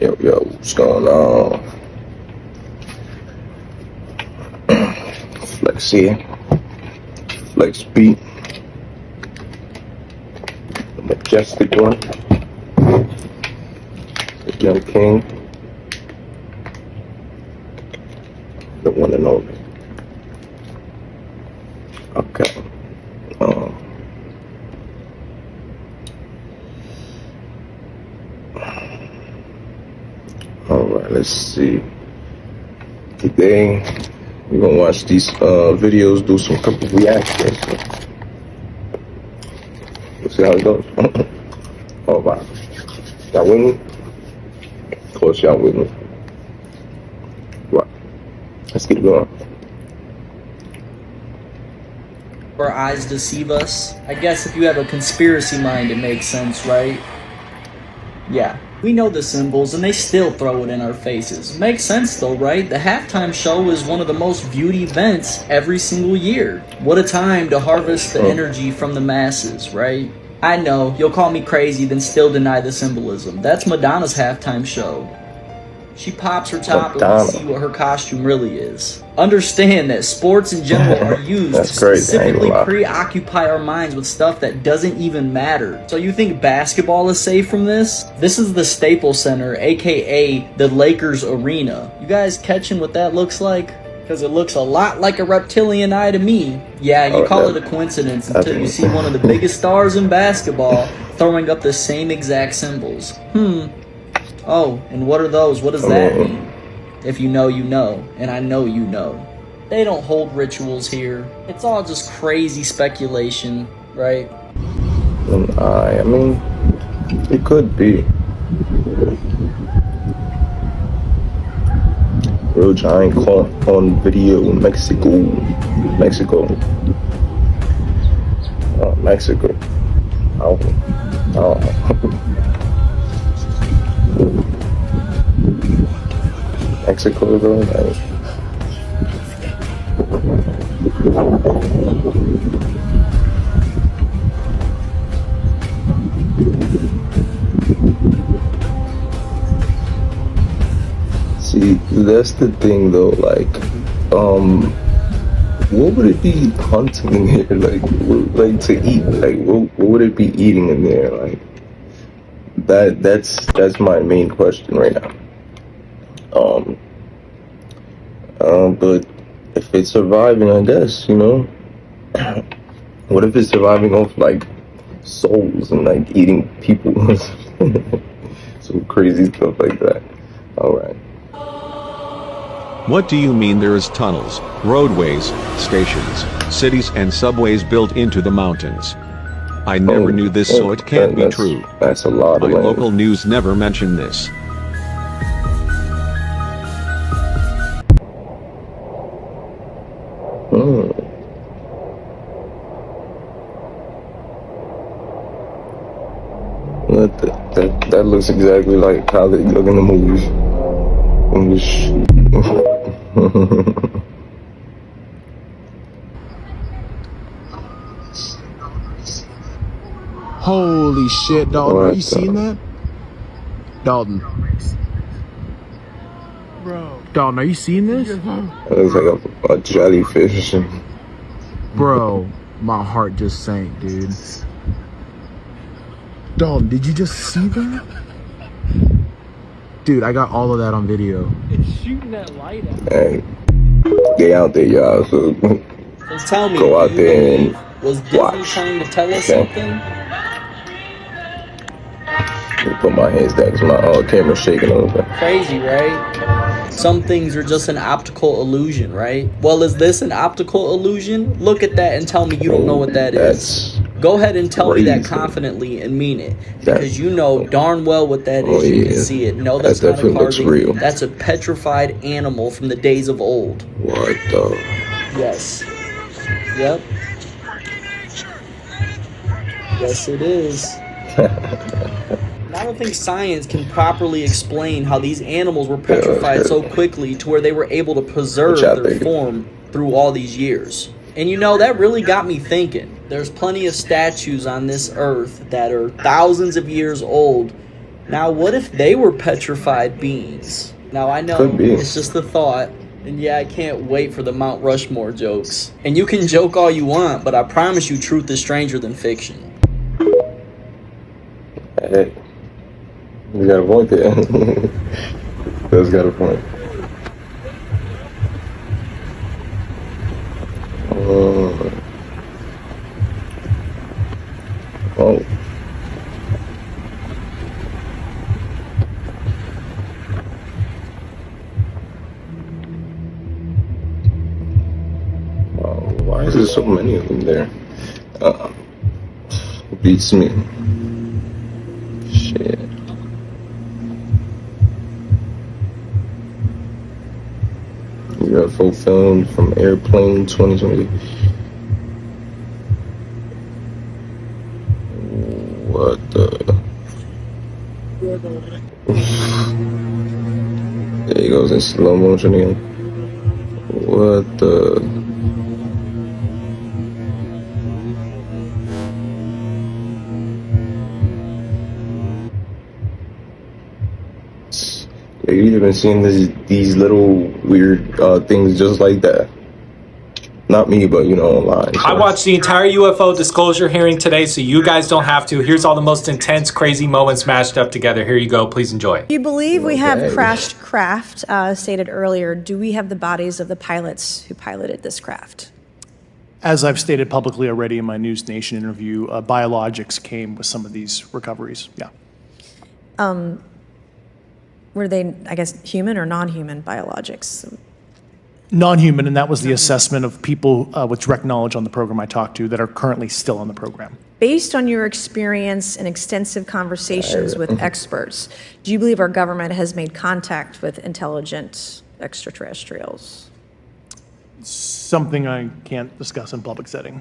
Yo, what's going on? Flex here. Flex beat. The majestic one. The young king. The one and only. Okay. Alright, let's see. Today we're gonna watch these videos, do some couple reactions. Let's see how it goes. Oh wow. Y'all with me? Of course y'all with me. Right. Let's get going. Our eyes deceive us. I guess if you have a conspiracy mind, it makes sense, right? Yeah. We know the symbols, and they still throw it in our faces. Makes sense though, right? The halftime show is one of the most viewed events every single year. What a time to harvest the energy from the masses, right? I know, you'll call me crazy, then still deny the symbolism. That's Madonna's halftime show. She pops her top and we see what her costume really is. Understand that sports in general are used to specifically preoccupy our minds with stuff that doesn't even matter. So you think basketball is safe from this? This is the Staples Center, aka the Lakers Arena. You guys catching what that looks like? Because it looks a lot like a reptilian eye to me. Yeah, you call it a coincidence until you see one of the biggest stars in basketball throwing up the same exact symbols. Oh, and what are those? What does that mean? If you know, you know. And I know you know. They don't hold rituals here. It's all just crazy speculation, right? I mean, it could be. Real giant corn on video in Mexico. Mexico. Mexico, bro. Like, see, that's the thing though. Like, what would it be hunting in here? Like to eat? Like, what would it be eating in there? Like, that's my main question right now. But if it's surviving, I guess, you know. What if it's surviving off like souls and like eating people? Some crazy stuff like that. Alright. What do you mean there is tunnels, roadways, stations, cities and subways built into the mountains? I never knew this, so it can't be true. That's a lot of My local news never mentioned this. That looks exactly like how they look in the movies. Holy shit, Dalton, are you seeing that? Dalton. Bro. Dalton, are you seeing this? That looks like a jellyfish. Bro, my heart just sank, dude. Dalton, did you just see that? Dude, I got all of that on video. It's shooting that light out. Hey, get out there, y'all. So tell me, go out there and was Disney trying to tell us something? Let me put my hands down because my camera's shaking a little bit. Crazy, right? Some things are just an optical illusion, right? Well, is this an optical illusion? Look at that and tell me you don't know what that is. Go ahead and tell me that confidently and mean it. Because you know darn well what that is. You can see it. No, that's not a carving. Real. That's a petrified animal from the days of old. What the? Yes. Yep. Yes, it is. I don't think science can properly explain how these animals were petrified so quickly to where they were able to preserve their form through all these years. And you know, that really got me thinking. There's plenty of statues on this earth that are thousands of years old Now, what if they were petrified beings? Now, I know Could be. it's just a thought, and yeah, I can't wait for the Mount Rushmore jokes. And you can joke all you want, but I promise you truth is stranger than fiction. Hey, you got a point there. That's got a point. Oh. Why is there so many of them there? Beats me. Shit. UFO filmed from Airplane 2020. What the? There he goes in slow motion again. What the? You've even seen these little weird things just like that. Not me, but online. So. I watched the entire UFO disclosure hearing today, so you guys don't have to. Here's all the most intense, crazy moments mashed up together. Here you go. Please enjoy. You believe we have crashed craft, stated earlier. Do we have the bodies of the pilots who piloted this craft? As I've stated publicly already in my News Nation interview, biologics came with some of these recoveries. Yeah. Were they, I guess, human or non-human biologics? Non-human, and that was the assessment of people with direct knowledge on the program I talked to that are currently still on the program. Based on your experience and extensive conversations with experts, do you believe our government has made contact with intelligent extraterrestrials? Something I can't discuss in public setting.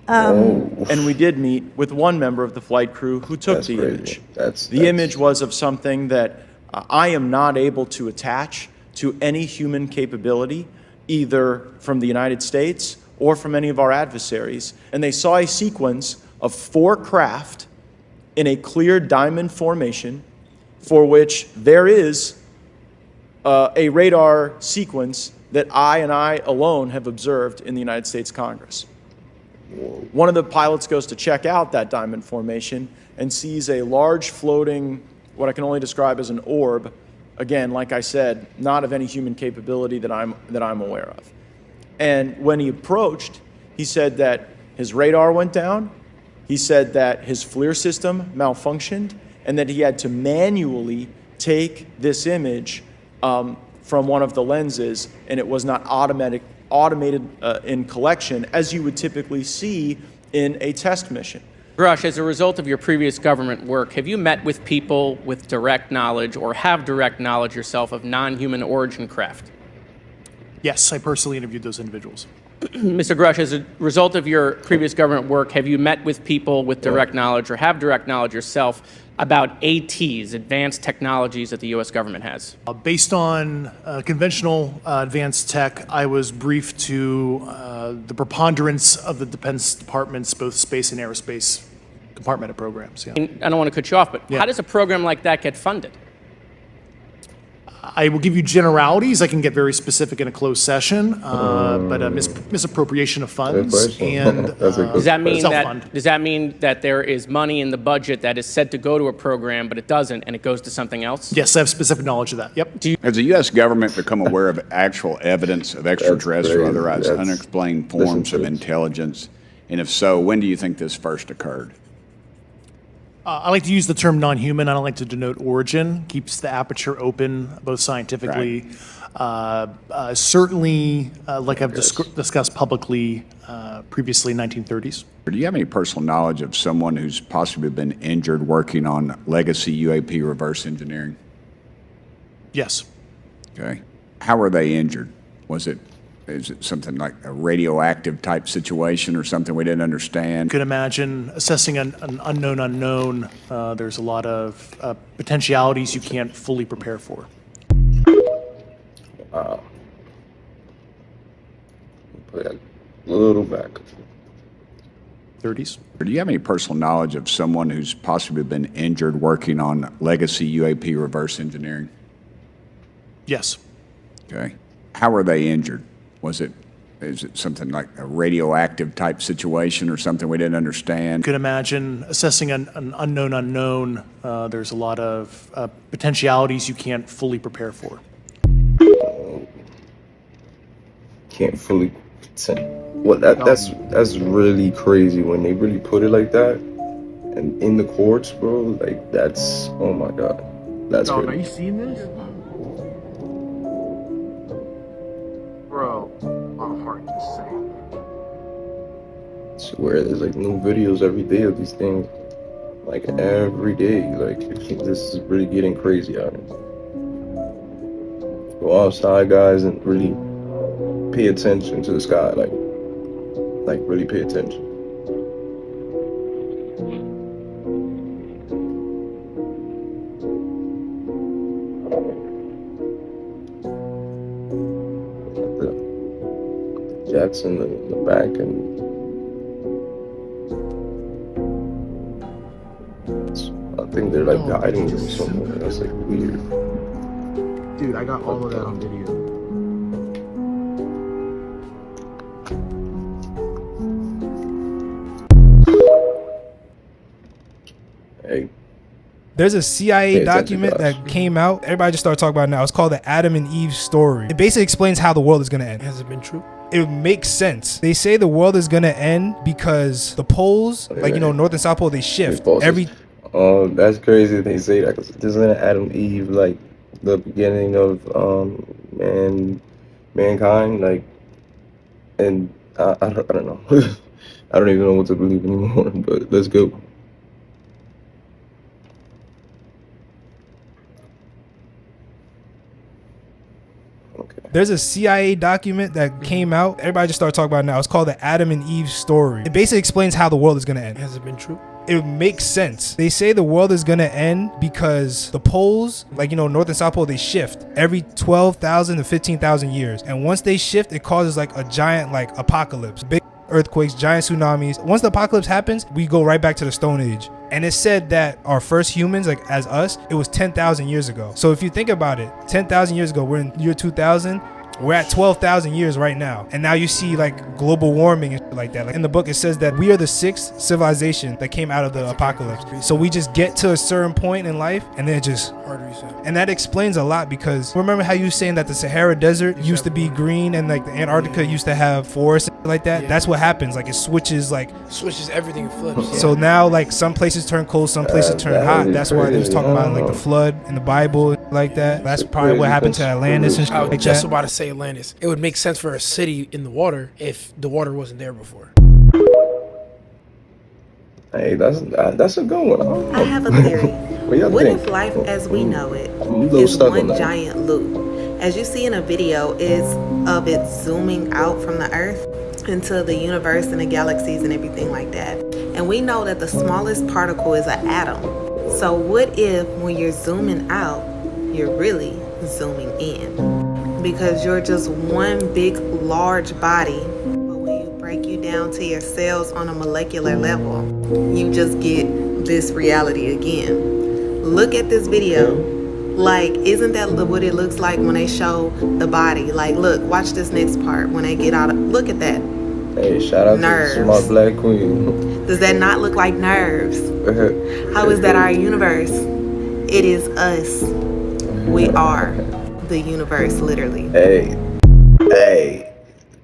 And we did meet with one member of the flight crew who took That's the crazy. image. That's The image was of something that I am not able to attach to any human capability, either from the United States or from any of our adversaries. And they saw a sequence of 4 craft in a clear diamond formation for which there is a radar sequence that I alone have observed in the United States Congress. One of the pilots goes to check out that diamond formation and sees a large floating, what I can only describe as an orb. Again, like I said, not of any human capability that I'm aware of. And when he approached, he said that his radar went down, he said that his FLIR system malfunctioned, and that he had to manually take this image from one of the lenses, and it was not automated in collection, as you would typically see in a test mission. Grush, as a result of your previous government work, have you met with people with direct knowledge or have direct knowledge yourself of non-human origin craft? Yes, I personally interviewed those individuals. Mr. Grush, as a result of your previous government work, have you met with people with direct knowledge or have direct knowledge yourself about ATs, advanced technologies that the U.S. government has? Based on conventional advanced tech, I was briefed to the preponderance of the Defense Department's both space and aerospace compartmented programs. Yeah. And I don't want to cut you off, but how does a program like that get funded? I will give you generalities. I can get very specific in a closed session, but misappropriation of funds and Does that mean self-fund. that there is money in the budget that is said to go to a program, but it doesn't, and it goes to something else? Yes, I have specific knowledge of that. Yep. Has the U.S. government become aware of actual evidence of extraterrestrial or otherwise unexplained forms of intelligence? And if so, when do you think this first occurred? I like to use the term non-human. I don't like to denote origin. Keeps the aperture open, both scientifically. Certainly, like I've discussed publicly previously, 1930s. Do you have any personal knowledge of someone who's possibly been injured working on legacy UAP reverse engineering? Yes. Okay. How were they injured? Is it something like a radioactive type situation or something we didn't understand? You could imagine assessing an unknown unknown. There's a lot of potentialities you can't fully prepare for. Wow. Put that a little back. 30s. Do you have any personal knowledge of someone who's possibly been injured working on legacy UAP reverse engineering? Yes. Okay. How were they injured? Is it something like a radioactive type situation or something we didn't understand? You can imagine assessing an unknown unknown. There's a lot of potentialities you can't fully prepare for. Can't fully. Well, that's really crazy when they really put it like that, and in the courts, bro. Like that's, oh my god, that's Dog, crazy. are you seeing this? Bro, my heart just sank. I swear, there's like new videos every day of these things, like every day. Like this is really getting crazy out here. Go outside, guys, and really pay attention to the sky. Like really pay attention. The jets in the back, and I think they're like guiding them somewhere. That's like weird. Dude, I got all of that on video. Hey. There's a CIA Pay attention, document guys. that came out. Everybody just started talking about it now. It's called the Adam and Eve story. It basically explains how the world is going to end. Has it been true? It makes sense. They say the world is going to end because the poles, like, you know, North and South Pole, they shift. Every Oh, that's crazy that they say that, because isn't Adam and Eve like the beginning of mankind? Like, and I don't know. I don't even know what to believe anymore. But let's go. There's a CIA document that came out. Everybody just started talking about it now. It's called the Adam and Eve story. It basically explains how the world is going to end. Has it been true? It makes sense. They say the world is going to end because the poles, like, you know, North and South Pole, they shift every 12,000 to 15,000 years. And once they shift, it causes like a giant like apocalypse. Big earthquakes, giant tsunamis. Once the apocalypse happens, we go right back to the Stone Age. And it's said that our first humans, like as us, it was 10,000 years ago. So if you think about it, 10,000 years ago, we're in year 2000. We're at 12,000 years right now. And now you see like global warming and shit like that. Like in the book, it says that we are the sixth civilization that came out of the apocalypse. So we just get to a certain point in life and then it just, and that explains a lot, because remember how you were saying that the Sahara Desert used to be green and like the Antarctica used to have forests and shit like that? That's what happens. Like it switches everything, it flips. So now like some places turn cold, some places turn hot. That's why they was talking about like the flood in the Bible like that. That's probably what happened to Atlantis and shit I was like just that. about to say Atlantis. It would make sense for a city in the water if the water wasn't there before. Hey, that's a good one. I have a theory. What if life as we know it I'm a little is stuck one on that. giant loop? As you see in a video, is of it zooming out from the Earth into the universe and the galaxies and everything like that. And we know that the smallest particle is an atom. So what if when you're zooming out, you're really zooming in? Because you're just one big, large body, but when you break you down to your cells on a molecular level, you just get this reality again. Look at this video. Like, isn't that what it looks like when they show the body? Like, look, watch this next part when they get out of, look at that. Hey, shout out Nerves. to my black queen. Does that not look like nerves? How is that our universe? It is us. We are the universe, literally. Hey,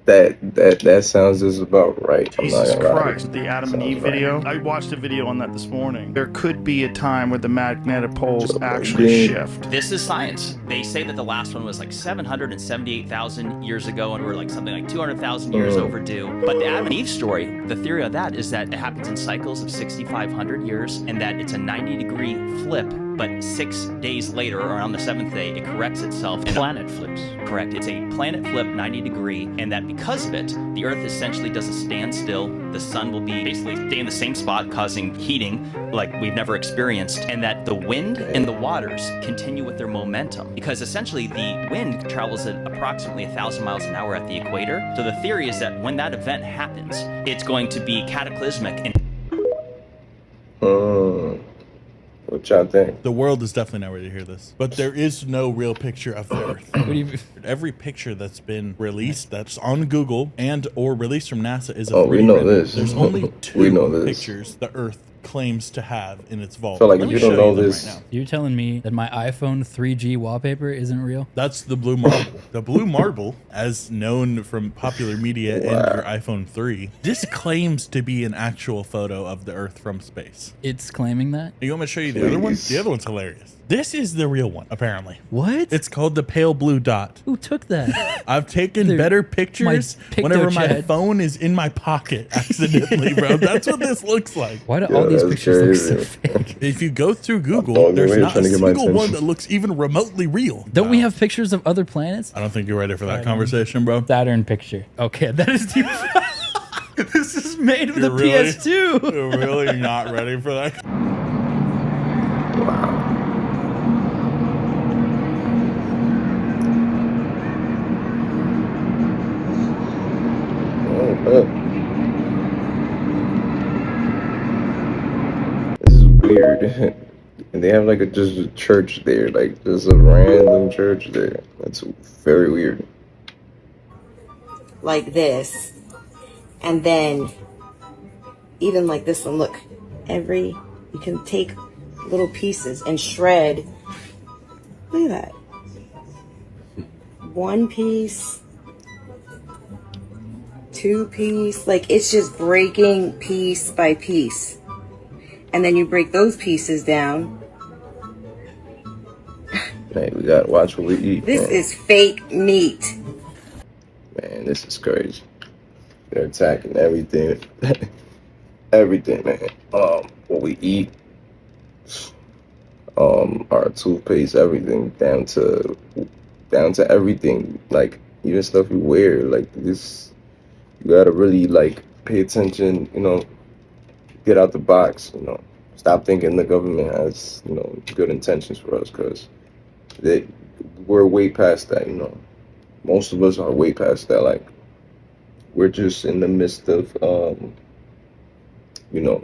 that sounds just about right. Jesus I'm not gonna lie. Christ, the Adam and Eve video. I watched a video on that this morning. There could be a time where the magnetic poles actually shift. This is science. They say that the last one was like 778,000 years ago, and we're like something like 200,000 years overdue. But the Adam and Eve story, the theory of that is that it happens in cycles of 6,500 years, and that it's a 90-degree flip but 6 days later, or on the 7th day, it corrects itself. And planet flips. Correct. It's a planet flip 90 degree, and that because of it, the Earth essentially doesn't stand still. The sun will be basically stay in the same spot, causing heating like we've never experienced, and that the wind and the waters continue with their momentum. Because essentially the wind travels at approximately 1,000 miles an hour at the equator. So the theory is that when that event happens, it's going to be cataclysmic and what y'all think? The world is definitely not ready to hear this. But there is no real picture of the Earth. What do you mean? Every picture that's been released, that's on Google and or released from NASA is a 3D we know render. this. There's only We two know this. pictures the Earth claims to have in its vault. So, like, Let if me you don't show know them this- right now. You're telling me that my iPhone 3G wallpaper isn't real? That's the blue marble. The blue marble, as known from popular media and your iPhone 3, this claims to be an actual photo of the Earth from space. It's claiming that? You want me to show you the other one? The other one's hilarious. This is the real one, apparently. What? It's called the pale blue dot. Who took that? I've taken Dude, better pictures my whenever my PictoChat. phone is in my pocket accidentally, bro. That's what this looks like. Why do all these pictures look so fake? If you go through Google, Dog, there's you're not a trying to get my single one attention. that looks even remotely real. Don't we have pictures of other planets? I don't think you're ready for that conversation, bro. Saturn picture. Okay, that is deep. This is made with You're the really- PS2. You're really not ready for that. This is weird. And they have like just a church there, like just a random church there. That's very weird. Like this. And then even like this one, look, you can take little pieces and shred. Look at that. One piece, two piece, like it's just breaking piece by piece. And then you break those pieces down. Man, we gotta watch what we eat. This man. is fake meat. Man, this is crazy. They're attacking everything. Everything, man. What we eat, our toothpaste, everything, down to everything. Like even stuff you wear. Like this, you gotta really like pay attention. You know, get out the box. You know, stop thinking the government has good intentions for us, because we're way past that. You know, most of us are way past that. Like we're just in the midst of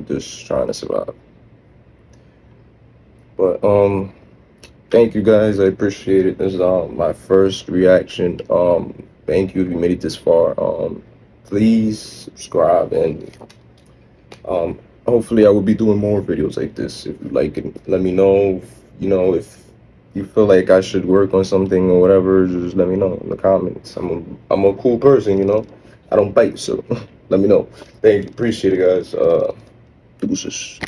just trying to survive. But thank you guys, I appreciate it. This is my first reaction. Thank you if you made it this far. Please subscribe, and hopefully I will be doing more videos like this. If you like it, let me know. If you feel like I should work on something or whatever, just let me know in the comments. I'm a cool person, I don't bite, so let me know. Thank you, appreciate it, guys. Deuces.